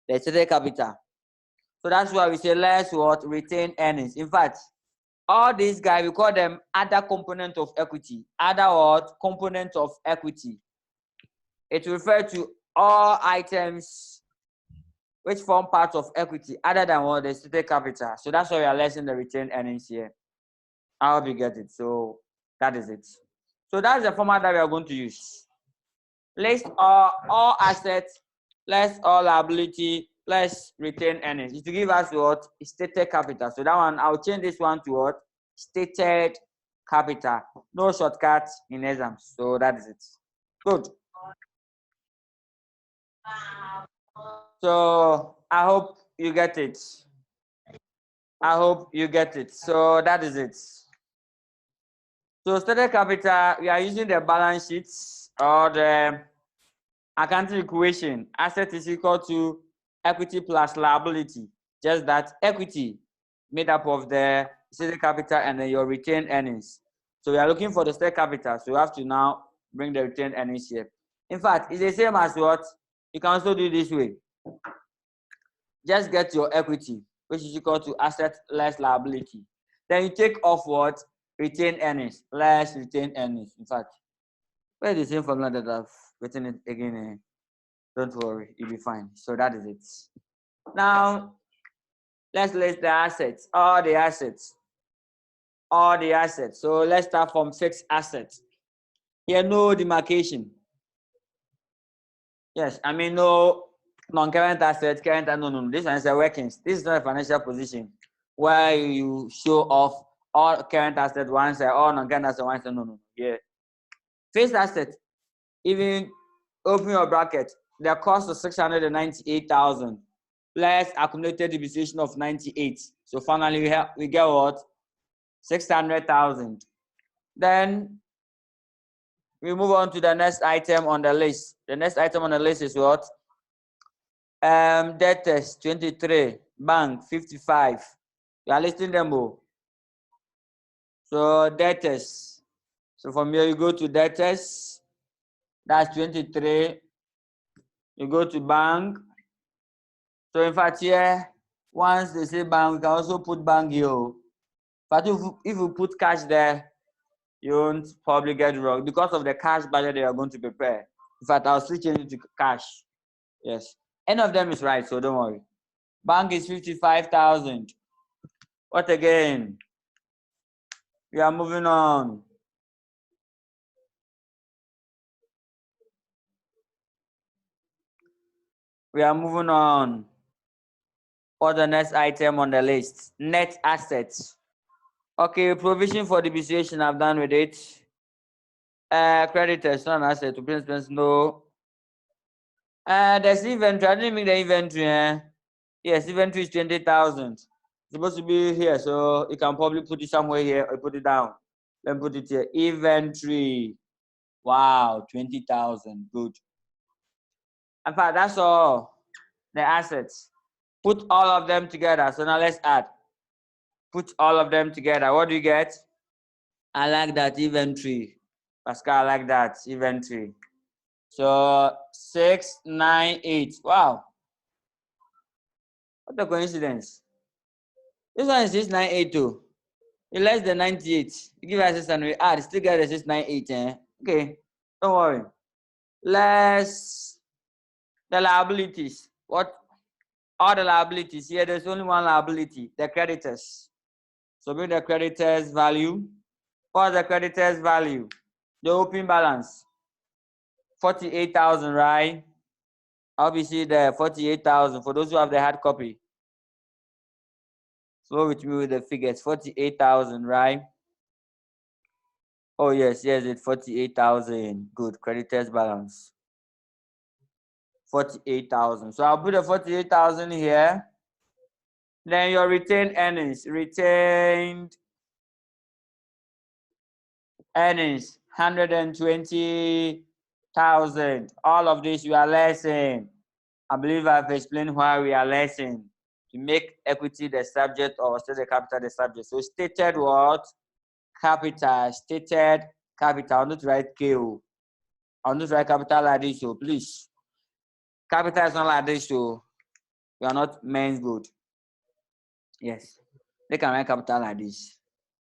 A: The stated capital. So that's why we say less what? Retained earnings. In fact, all these guys, we call them other component of equity. Other what? Component of equity. It refers to all items which form part of equity other than what? The stated capital. So that's why we are lessing the retained earnings here. I hope you get it. So that is it. So that's the format that we are going to use. List all assets, less all liability, less retained earnings. It's to give us what? Stated capital. So that one, I'll change this one to what? Stated capital. No shortcut in exams. So that is it. Good. So I hope you get it. I hope you get it. So that is it. So stated capital, we are using the balance sheets or the accounting equation. Asset is equal to equity plus liability. Just that equity made up of the stated capital and then your retained earnings. So we are looking for the stated capital. So we have to now bring the retained earnings here. In fact, it's the same as what? You can also do this way. Just get your equity, which is equal to asset less liability. Then you take off what? Retained earnings, less retained earnings. In fact, where's the same formula that I've written it again? Don't worry, you'll be fine. So that is it. Now, let's list the assets, all the assets. All the assets. So let's start from fixed assets. Here, no demarcation. Yes, I mean, no non-current assets, current, no. This one is a workings. This is not a financial position where you show off all current assets one side, all non-current assets one side. No. Yeah. Fixed assets, even open your bracket, the cost of 698,000 plus accumulated depreciation of 98. So finally we get what? 600,000. Then we move on to the next item on the list. The next item on the list is what? Debtors 23, bank 55. You are listing them all. So debtors. So from here you go to debtors. That's 23. You go to bank. So in fact here, once they say bank, we can also put bank here. But if you put cash there, you won't probably get wrong because of the cash budget they are going to prepare. In fact, I'll switch it to cash. Yes. Any of them is right, so don't worry. Bank is 55,000. What again? We are moving on. We are moving on. What's the next item on the list? Net assets. Okay, provision for depreciation, I've done with it. Creditors, not an asset. Opening expense, no. There's inventory. I didn't make the inventory. Yes, inventory is 20,000. Supposed to be here, so you can probably put it somewhere here or put it down. Then put it here. Inventory. Wow, 20,000. Good. In fact, that's all the assets. Put all of them together. So now let's add. Put all of them together. What do you get? I like that inventory. Pascal, I like that inventory. So 698. Wow. What a coincidence. This one is 698 too. It's less than 98. You give us 6 and we add, still get a 698. Okay, don't worry. Less the liabilities. What? All the liabilities. Here, there's only one liability, the creditors. So bring the creditors value. What's the creditors value? The open balance. 48,000, right? Obviously, the 48,000 for those who have the hard copy. Flow with me with the figures. 48,000, right? Oh, yes, it's 48,000. Good. Creditors balance. 48,000. So I'll put the 48,000 here. Then your retained earnings. Retained earnings. 120,000. All of this we are lessing. I believe I've explained why we are lessing. To make equity the subject or stated capital the subject. So stated what? Capital. Stated capital. I'm not write KO. I'm not write capital like this, so please. Capital is not like this, so we are not men's good. Yes. They can write capital like this.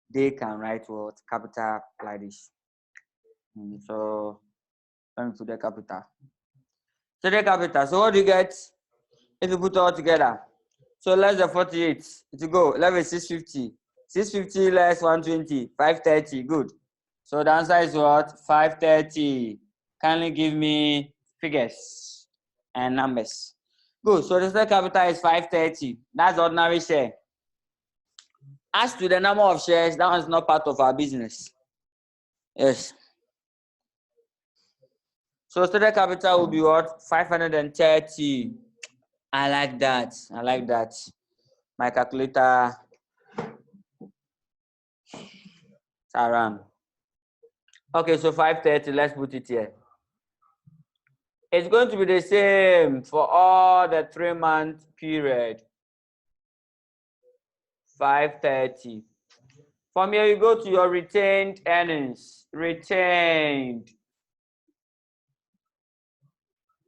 A: They can write what? Capital like this. So let me put the capital. So the capital. So what do you get if you put it all together? So less than 48. To go. Level 650. 650 less 120. 530. Good. So the answer is what? 530. Kindly give me figures and numbers. Good. So the capital is 530. That's ordinary share. As to the number of shares, that is not part of our business. Yes. So stated capital will be what? 530. I like that. I like that. My calculator. Around. Okay, so 530. Let's put it here. It's going to be the same for all the 3-month period. 530. From here, you go to your retained earnings. Retained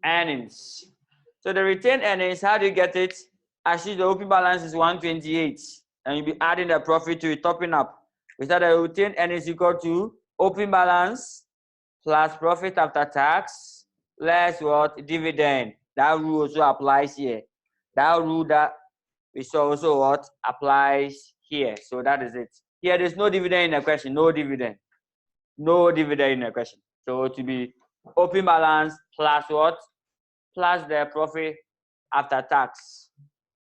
A: earnings. So the retained earnings, how do you get it? Actually, the open balance is 128. And you'll be adding the profit to it, topping up. We said the retained earnings equal to open balance plus profit after tax less what? Dividend. That rule also applies here. That rule that we saw also what? Applies here. So that is it. Here, there's no dividend in the question. No dividend. No dividend in the question. So to be open balance plus what? Plus the profit after tax.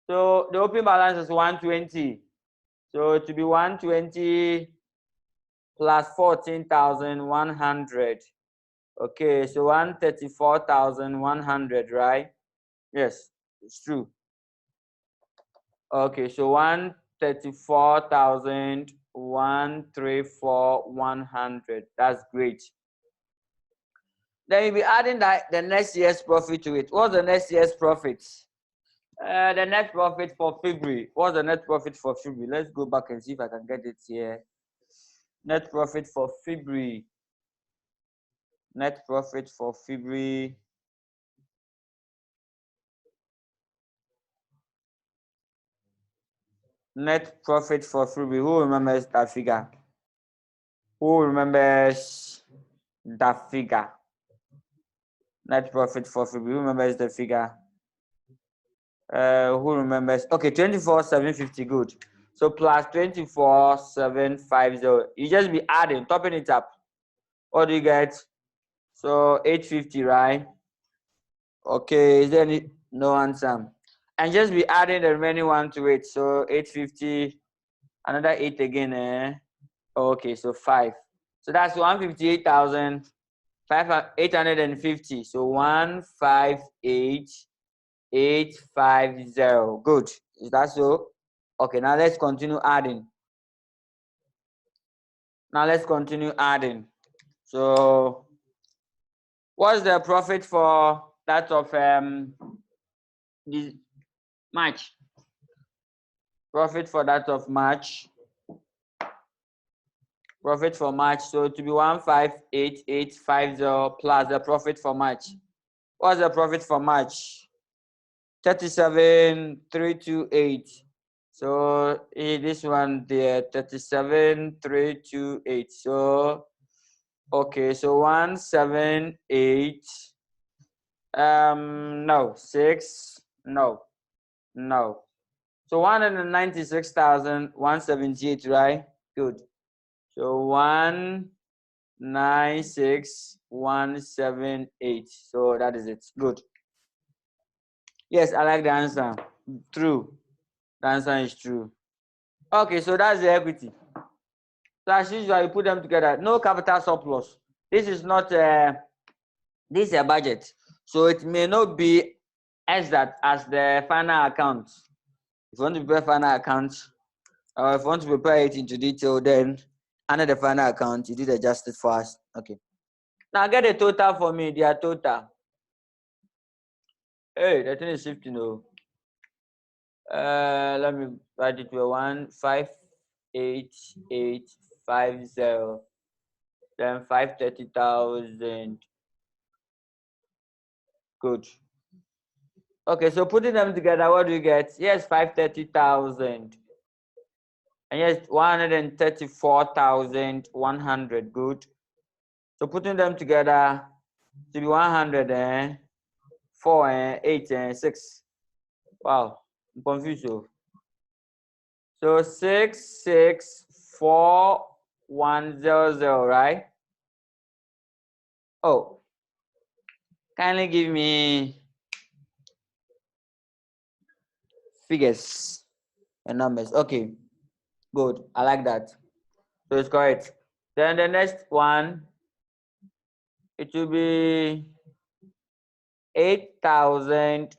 A: So the open balance is 120. So to be 120 plus 14,100. Okay, so 134,100, right? Yes, it's true. Okay, so 134,134,100. That's great. Then you'll be adding that the next year's profit to it. What's the next year's profit? The net profit for February. What's the net profit for February? Let's go back and see if I can get it here. Net profit for February. Net profit for February. Net profit for February. Who remembers that figure? Who remembers that figure? Net profit for February. Who remembers the figure? Who remembers? Okay, 24,750. Good. So plus 24,750. You just be adding, topping it up. What do you get? So 850, right? Okay, is there any no answer? And just be adding the remaining one to it. So 850, another 8 again. Okay, so 5. So that's 158,850. So 158,850. Good. Is that so? Okay, now let's continue adding. So what's the profit for that of this March? Profit for that of March. Profit for March. So to be 158,850 plus the profit for March. What's the profit for March? 37,328. So this one there, 37,328. So okay, so 178. No, 6. No. So 196,178, right? Good. So 196,178. So that is it. Good. Yes, I like the answer. True. The answer is true. Okay, so that's the equity. So as usual, you put them together. No capital surplus. This is not this is a budget. So it may not be as that as the final account. If you want to prepare final account, or if you want to prepare it into detail, then under the final account, you did adjust it for us. Okay. Now get a total for me, their total. Hey, the thing is shifting. Oh. Let me write it to 158,850. Then 530,000. Good. Okay, so putting them together, what do you get? Yes, 530,000. And yes, 134,100. Good. So putting them together to be 104 and 8 and 6. Wow, I'm confused. So 664,100, right? Oh, kindly give me figures and numbers. Okay, good. I like that. So it's correct. Then the next one, it will be 8,000.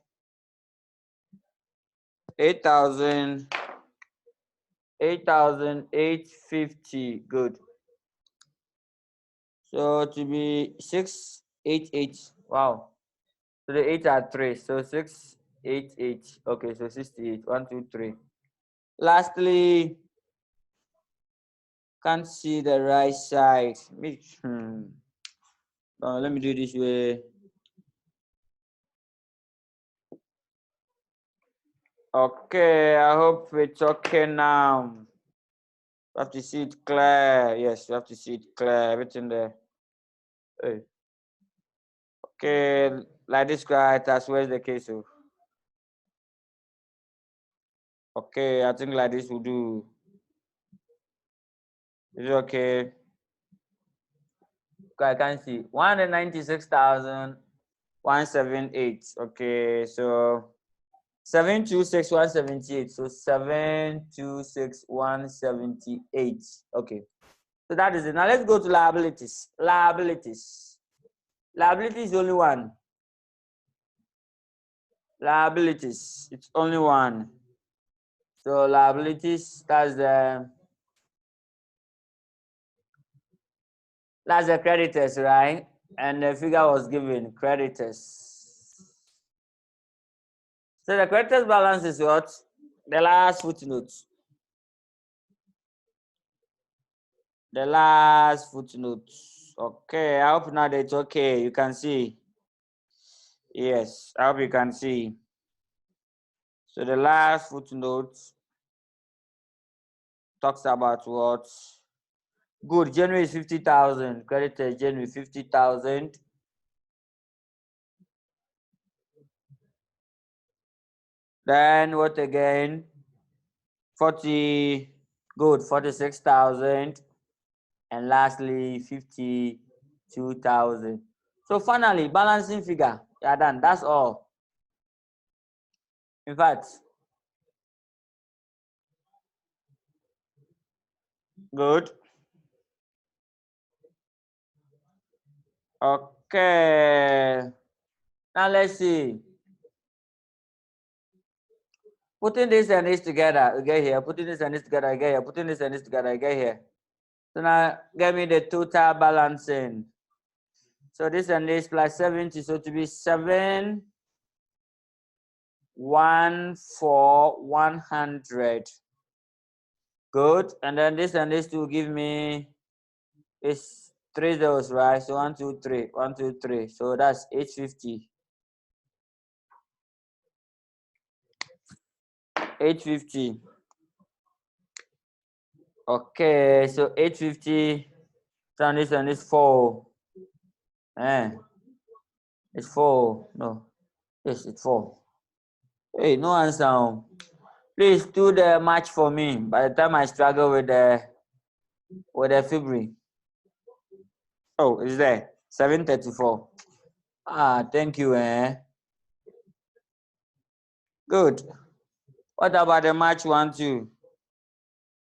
A: 8,850. Good. So to be 688. Wow. So the 8 are 3. So 688. Okay, so 68. 1, 2, 3. Lastly, can't see the right side. Let me do this way. Okay, I hope it's okay now. You have to see it clear. Yes, you have to see it clear. Everything there. Hey. Okay, like this guy, that's where's the case of. Okay, I think like this will do. Is it okay? I can see 196,178. Okay, so 726,178. So 726,178. Okay, so that is it. Now let's go to liabilities. Liabilities is only one. Liabilities, it's only one. So liabilities, that's the creditors, right? And the figure was given creditors. So the creditors balance is what? The last footnote. The last footnote. Okay, I hope now that it's okay. You can see. Yes, I hope you can see. So the last footnote talks about what? Good. January is 50,000. Creditors January 50,000. Then what again? 40. Good. 46,000. And lastly 52,000. So finally, balancing figure. Yeah, done. That's all. In fact, good. Okay. Now let's see. Putting this and this together, you get here. Putting this and this together, I get here. Putting this and this together, I get here. So now get me the total balancing. So this and this plus 70, so to be 7, 1, 4, 100. Good. And then this and this will give me is 3 zeros, right? So 1, 2, 3, 1, 2, 3. So that's 850. 850. Okay, so 850. And this 4. It's 4. No. Yes, it's 4. Hey, no answer. Please do the match for me. By the time I struggle with the February. Oh, it's there. 734. Thank you. Good. What about the match 1, 2?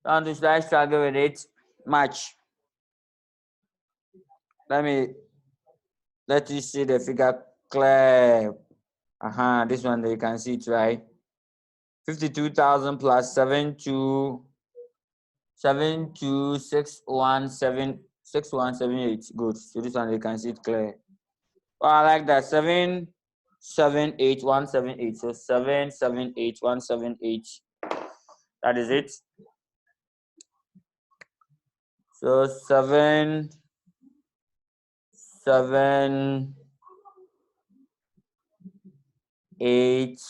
A: Should I struggle with it? Match. Let you see the figure clear. This one you can see it, right? 52,000 plus 6178. Good. So this one you can see it clear. Oh, I like that. 778178. So 778178. That is it. So 7, 8,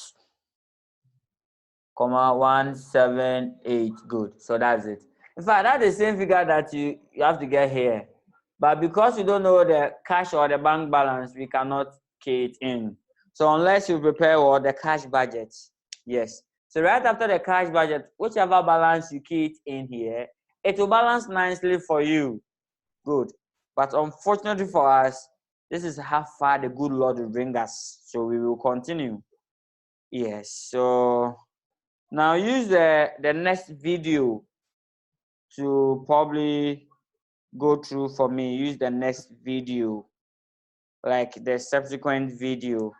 A: 178. Good. So that's it. In fact, that's the same figure that you have to get here. But because you don't know the cash or the bank balance, we cannot key it in. So unless you prepare the cash budget. Yes. So right after the cash budget, whichever balance you key it in here, it will balance nicely for you. Good. But unfortunately for us, this is how far the good Lord will bring us. So we will continue. Yes. So now use the next video to probably go through for me. Use the next video, like the subsequent video.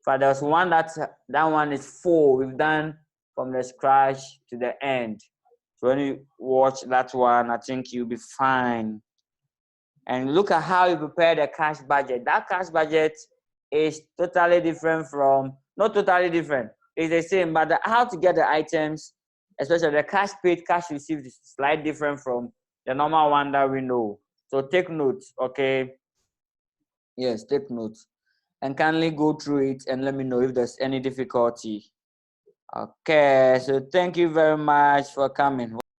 A: But there's one that one is full. We've done from the scratch to the end. So when you watch that one, I think you'll be fine. And look at how you prepare the cash budget. That cash budget is totally different from, not totally different. It's the same, but how to get the items, especially the cash paid, cash received, is slightly different from the normal one that we know. So take notes, okay? Yes, take notes. And kindly go through it and let me know if there's any difficulty. Okay, so thank you very much for coming.